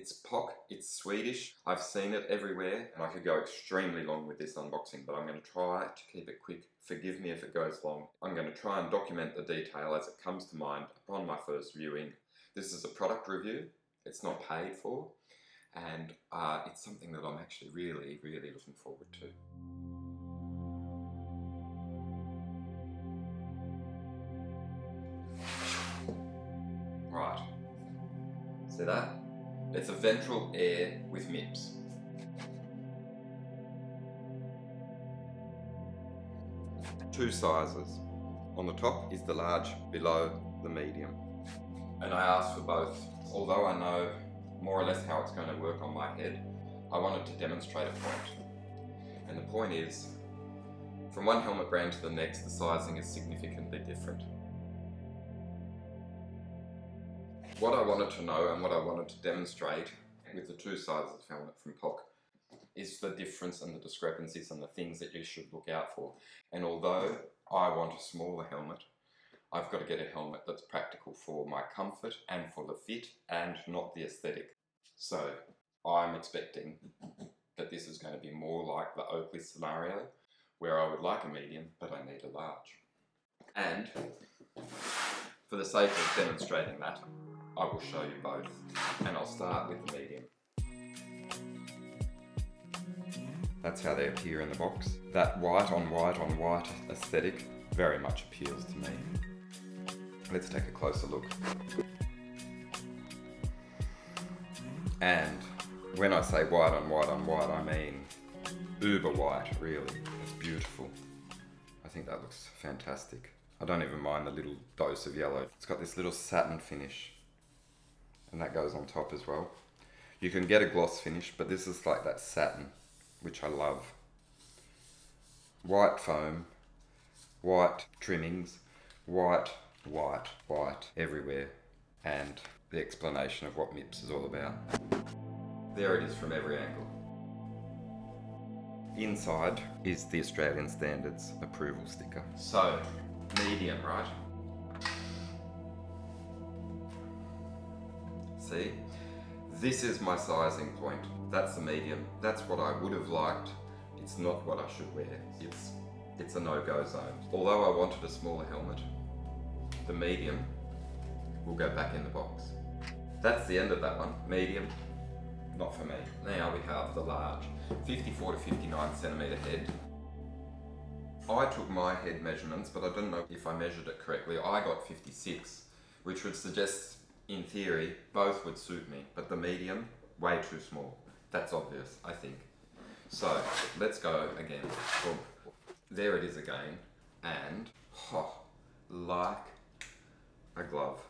It's POC, it's Swedish. I've seen it everywhere and I could go extremely long with this unboxing, but I'm going to try to keep it quick. Forgive me if it goes long. I'm going to try and document the detail as it comes to mind upon my first viewing. This is a product review. It's not paid for, and it's something that I'm actually really looking forward to. Right, see that? It's a ventral air with MIPS. Two sizes. On the top is the large, below the medium. And I asked for both. Although I know more or less how it's going to work on my head, I wanted to demonstrate a point. And the point is, from one helmet brand to the next, the sizing is significantly different. What I wanted to know and what I wanted to demonstrate with the two sizes of helmet from POC is the difference and the discrepancies and the things that you should look out for. And although I want a smaller helmet, I've got to get a helmet that's practical for my comfort and for the fit and not the aesthetic. So I'm expecting that this is going to be more like the Oakley scenario, where I would like a medium but I need a large. And for the sake of demonstrating that, I will show you both, and I'll start with the medium. That's how they appear in the box. That white on white aesthetic very much appeals to me. Let's take a closer look. And when I say white on white, I mean uber white, really. It's beautiful. I think that looks fantastic. I don't even mind the little dose of yellow. It's got this little satin finish, and that goes on top as well. You can get a gloss finish, but this is like that satin, which I love. White foam, white trimmings, white everywhere, and the explanation of what MIPS is all about. There it is from every angle. Inside is the Australian Standards approval sticker. So, medium, right? See? This is my sizing point. That's the medium. That's what I would have liked. It's not what I should wear. It's a no-go zone. Although I wanted a smaller helmet, the medium will go back in the box. That's the end of that one. Medium, not for me. Now we have the large, 54 to 59 centimeter head. I took my head measurements, but I don't know if I measured it correctly. I got 56, which would suggest, in theory, both would suit me, but the medium, way too small. That's obvious, I think. So, let's go again. Boom. There it is again, and, like a glove.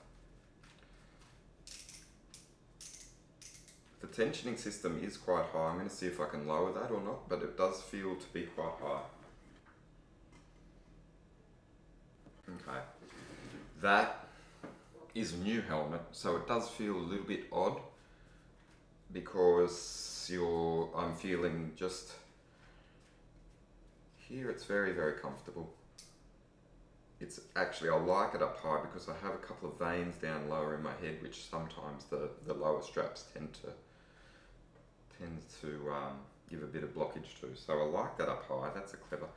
The tensioning system is quite high. I'm going to see if I can lower that or not, but it does feel to be quite high. Okay, that is a new helmet, so it does feel a little bit odd because I'm feeling just here. It's very comfortable. It's actually, I like it up high because I have a couple of veins down lower in my head, which sometimes the lower straps tend to give a bit of blockage to. So I like that up high. That's a clever.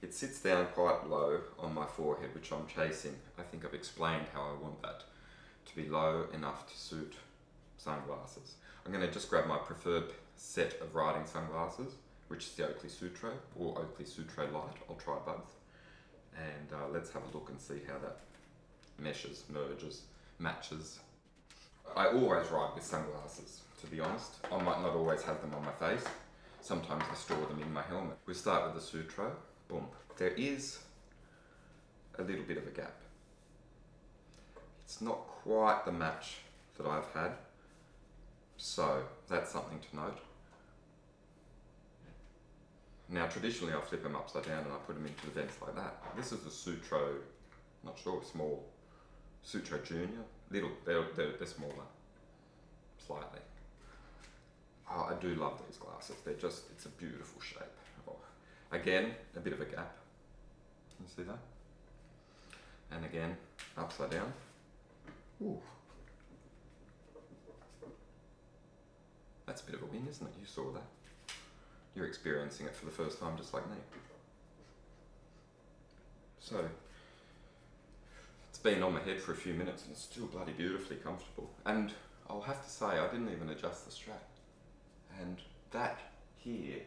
It sits down quite low on my forehead, which I'm chasing. I think I've explained how I want that to be low enough to suit sunglasses. I'm going to just grab my preferred set of riding sunglasses, which is the Oakley Sutro or Oakley Sutro Light. I'll try both. And let's have a look and see how that meshes, merges, matches. I always ride with sunglasses, to be honest. I might not always have them on my face. Sometimes I store them in my helmet. We'll start with the Sutro. Boom. There is a little bit of a gap. It's not quite the match that I've had, so that's something to note. Now traditionally I flip them upside down and I put them into the vents like that. This is the Sutro, not sure, small, Sutro Junior. Little, they're smaller, slightly. Oh, I do love these glasses. They're just, it's a beautiful shape. Oh. Again, a bit of a gap. Can you see that? And again, upside down. Ooh. a bit of a win, isn't it? You saw that. You're experiencing it for the first time just like me. So, it's been on my head for a few minutes and it's still bloody beautifully comfortable. And I'll have to say, I didn't even adjust the strap. And that here,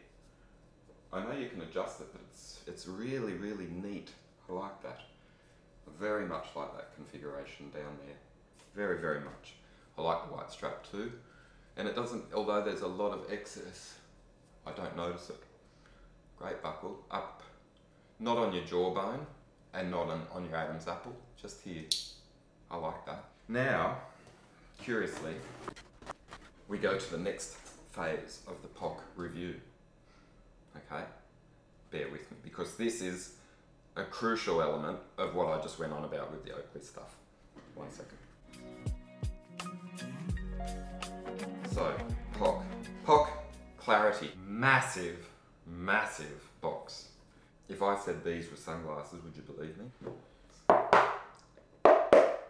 I know you can adjust it, but it's really, really neat. I like that. I very much like that configuration down there. Very, very much. I like the white strap too. And it doesn't, although there's a lot of excess, I don't notice it. Great buckle, up, not on your jawbone and not on your Adam's apple, just here. I like that. Now, curiously, we go to the next phase of the POC review. Okay, bear with me, because this is a crucial element of what I just went on about with the Oakley stuff. 1 second. So, POC. POC Clarity. Massive, massive box. If I said these were sunglasses, would you believe me?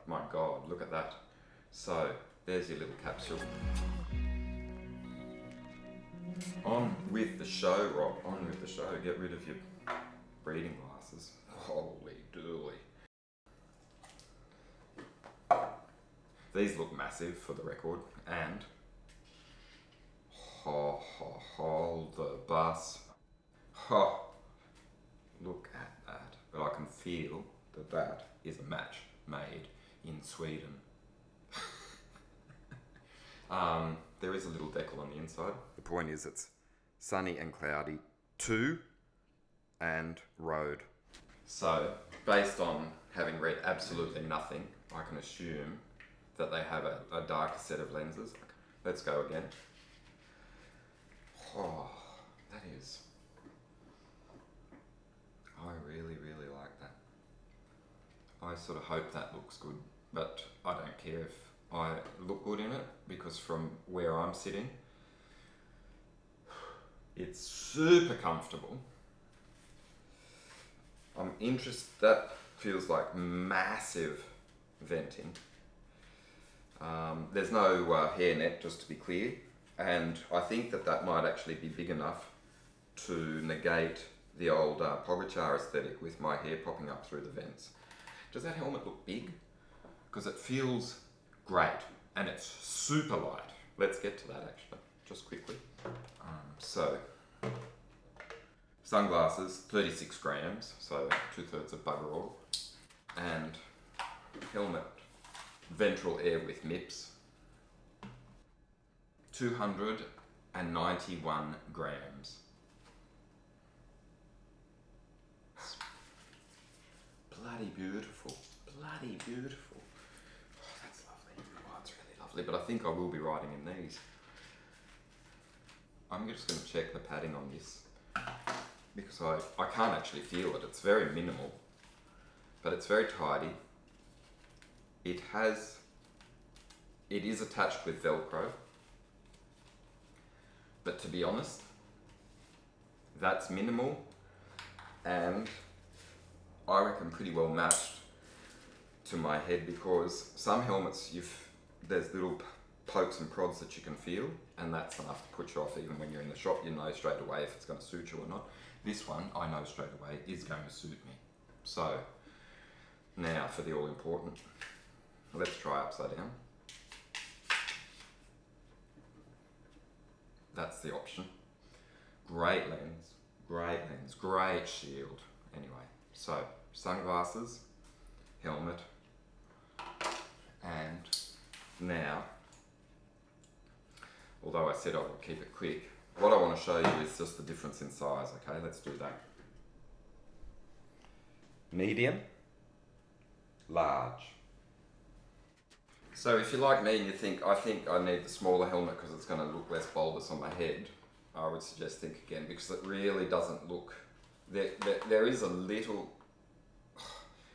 My God, look at that. So, there's your little capsule. On with the show, Rob. On with the show. Get rid of your reading glasses. Holy dooly. These look massive for the record, and the bus. Look at that. But I can feel that that is a match made in Sweden. There is a little decal on the inside. The point is it's sunny and cloudy, to and road. So, based on having read absolutely nothing, I can assume that they have a darker set of lenses. Let's go again. Oh, that is... I really, really like that. I sort of hope that looks good, but I don't care if I look good in it, because from where I'm sitting, it's super comfortable. I'm interested, that feels like massive venting. There's no hairnet, just to be clear, and I think that that might actually be big enough to negate the old Pogacar aesthetic with my hair popping up through the vents. Does that helmet look big? Because it feels great, and it's super light. Let's get to that actually, just quickly. So, sunglasses, 36 grams, so 2/3 of bugger all. And helmet, Ventral Air with MIPS, 291 grams. Bloody beautiful, bloody beautiful. Oh, that's lovely. Oh, it's really lovely, but I think I will be riding in these. I'm just going to check the padding on this, because I can't actually feel it. It's very minimal, but it's very tidy. It is attached with Velcro, but to be honest, that's minimal, and I reckon pretty well matched to my head, because some helmets there's little pokes and prods that you can feel, and that's enough to put you off. Even when you're in the shop, you know straight away if it's going to suit you or not. This one, I know straight away, is going to suit me. So, now for the all important. Let's try upside down. That's the option. Great lens, great shield. Anyway, so sunglasses, helmet, and now, although I said I would keep it quick, what I want to show you is just the difference in size. Okay, let's do that. Medium, large. So if you're like me and you think, I think I need the smaller helmet because it's going to look less bulbous on my head, I would suggest think again, because it really doesn't look, there is a little,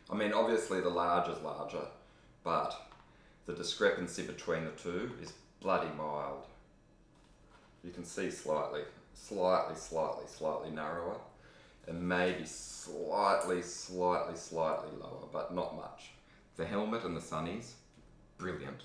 I mean obviously the large is larger, but the discrepancy between the two is bloody mild. You can see slightly narrower, and maybe slightly lower, but not much. The helmet and the sunnies, brilliant.